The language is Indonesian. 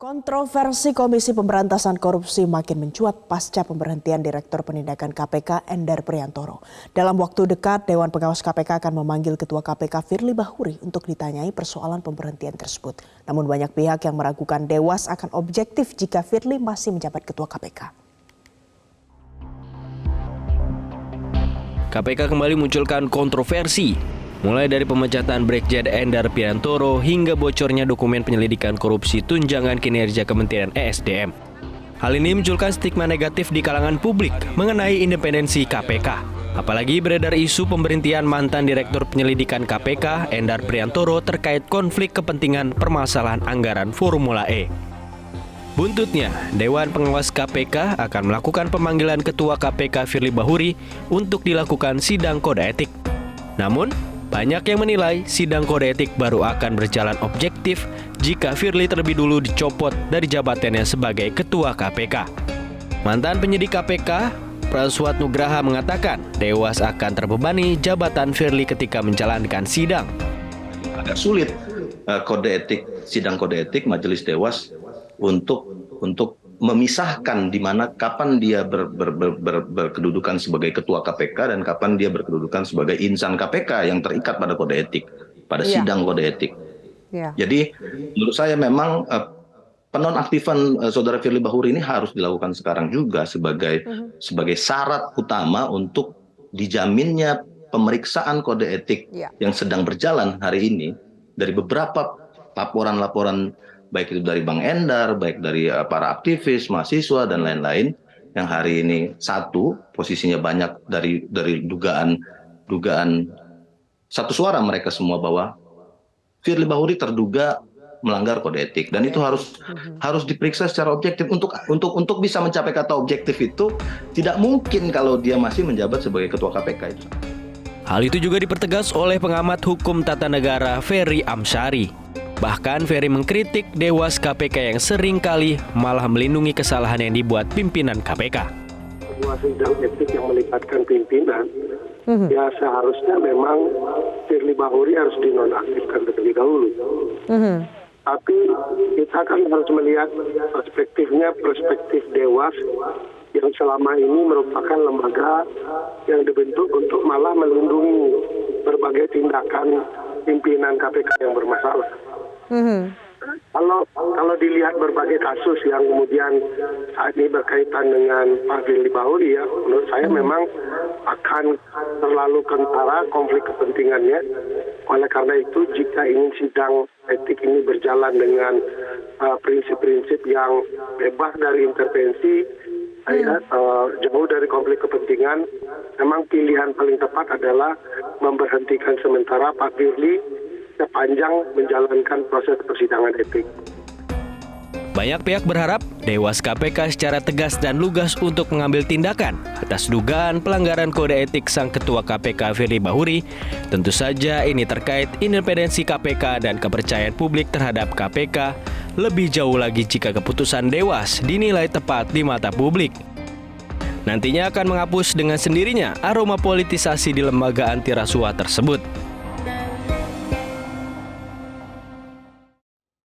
Kontroversi Komisi Pemberantasan Korupsi makin mencuat pasca pemberhentian Direktur Penindakan KPK Endar Priantoro. Dalam waktu dekat, Dewan Pengawas KPK akan memanggil Ketua KPK Firly Bahuri untuk ditanyai persoalan pemberhentian tersebut. Namun banyak pihak yang meragukan Dewas akan objektif jika Firly masih menjabat Ketua KPK. KPK kembali munculkan kontroversi. Mulai dari pemecatan Brigjen Endar Priantoro hingga bocornya dokumen penyelidikan korupsi tunjangan kinerja Kementerian ESDM. Hal ini munculkan stigma negatif di kalangan publik mengenai independensi KPK. Apalagi beredar isu pemberhentian mantan Direktur Penyelidikan KPK Endar Priantoro terkait konflik kepentingan permasalahan anggaran Formula E. Buntutnya, Dewan Pengawas KPK akan melakukan pemanggilan Ketua KPK Firly Bahuri untuk dilakukan sidang kode etik. Namun, banyak yang menilai sidang kode etik baru akan berjalan objektif jika Firly terlebih dulu dicopot dari jabatannya sebagai Ketua KPK. Mantan penyidik KPK, Praswat Nugraha mengatakan Dewas akan terbebani jabatan Firly ketika menjalankan sidang. Agak sulit sidang kode etik Majelis Dewas untuk memisahkan di mana kapan dia berkedudukan sebagai ketua KPK dan kapan dia berkedudukan sebagai insan KPK yang terikat pada kode etik, pada sidang kode etik. Jadi menurut saya memang penonaktifan saudara Firly Bahuri ini harus dilakukan sekarang juga sebagai syarat utama untuk dijaminnya pemeriksaan kode etik yang sedang berjalan hari ini dari beberapa laporan-laporan baik itu dari Bang Endar, baik dari para aktivis, mahasiswa, dan lain-lain, yang hari ini posisinya banyak dari dugaan satu suara mereka semua bahwa Firly Bahuri terduga melanggar kode etik, dan itu harus diperiksa secara objektif. Untuk bisa mencapai kata objektif itu tidak mungkin kalau dia masih menjabat sebagai Ketua KPK itu. Hal itu juga dipertegas oleh pengamat hukum tata negara Ferry Amsari. Bahkan Ferry mengkritik Dewas KPK yang sering kali malah melindungi kesalahan yang dibuat pimpinan KPK. Sebuah sidang etik yang melibatkan pimpinan, ya seharusnya memang Firly Bahuri harus dinonaktifkan terlebih dahulu. Tapi kita kan harus melihat perspektif Dewas yang selama ini merupakan lembaga yang dibentuk untuk malah melindungi berbagai tindakan pimpinan KPK yang bermasalah. Kalau dilihat berbagai kasus yang kemudian saat ini berkaitan dengan Pak Firly Bahuri, ya menurut saya memang akan terlalu kentara konflik kepentingannya. Oleh karena itu, jika ingin sidang etik ini berjalan dengan prinsip-prinsip yang bebas dari intervensi, jauh dari konflik kepentingan, memang pilihan paling tepat adalah memberhentikan sementara Pak Firly sepanjang menjalankan proses persidangan etik. Banyak pihak berharap Dewas KPK secara tegas dan lugas untuk mengambil tindakan atas dugaan pelanggaran kode etik sang Ketua KPK Firly Bahuri. Tentu saja ini terkait independensi KPK dan kepercayaan publik terhadap KPK lebih jauh lagi jika keputusan Dewas dinilai tepat di mata publik. Nantinya akan menghapus dengan sendirinya aroma politisasi di lembaga anti rasuah tersebut.